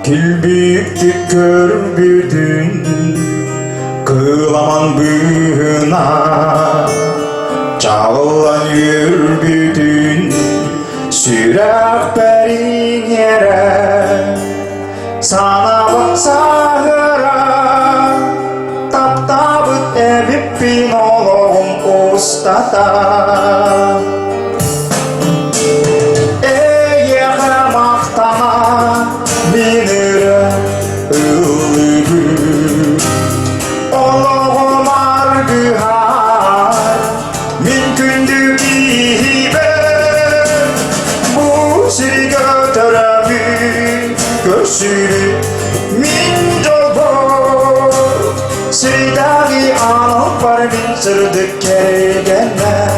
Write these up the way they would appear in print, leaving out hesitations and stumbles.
Kilbikti körbüdün Kılaman bığına Çağılan yürbüdün Sürek berin yere Sana baksahıra Tap-tabıt ebip bin oğlum ustada Eye maktana Binire ılgı Oğlum argıhar Mümkündü gibi Bu siri götüremi Görsürü min jolbo Siridagi anıp var min sırdık kergenme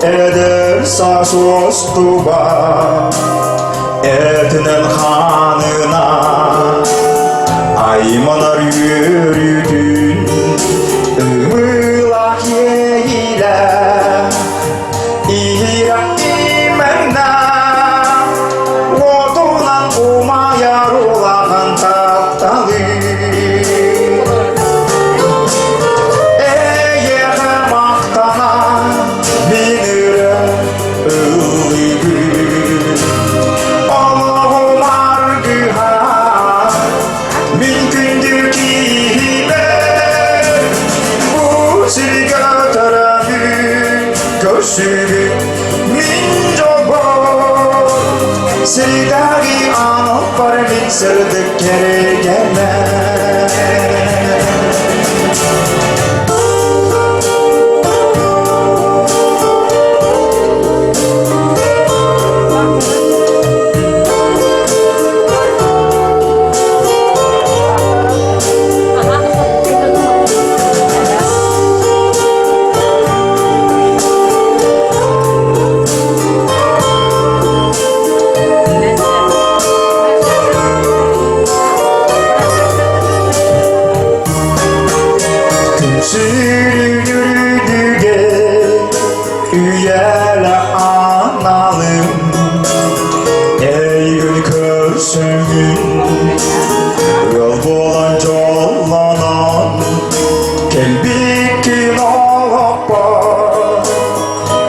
Eder sasos tuba Etinin hanına Aymanar yürüdün Imılak yeyle İhirak imenne Odunan umayar ulağın taptalı Görsürü min jolbo Siridagi anıp var min sırdık kergenme Sürüdüge üyele analım Ey gün körsün Yol bolan jollanan Kelbikin olapa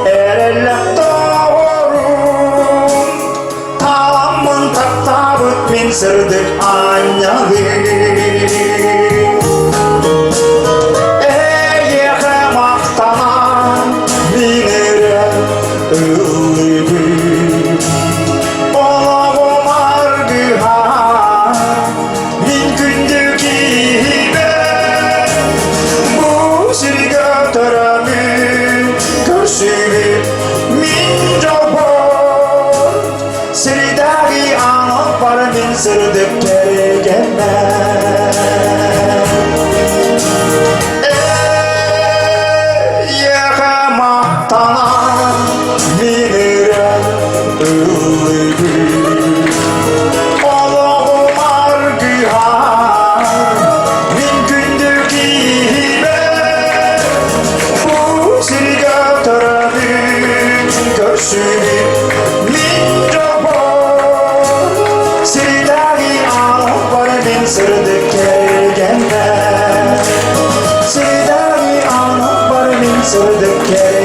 Erellep doğrum Talamın tak-tabıt min sırdık anyalı Oğlum argıhar Mümkündü gibi Bu siri götüremi Görsürü min jolbo Siridagi anıp var min sırdık kergenme Eye maktana Binire ılgı Oğlum argıhar Mümkündü gibi Bu siri götüremi Görsürü min jolbo Siridagi anıp var min sırdık kergenme Siridagi anıp var min sırdık kergenme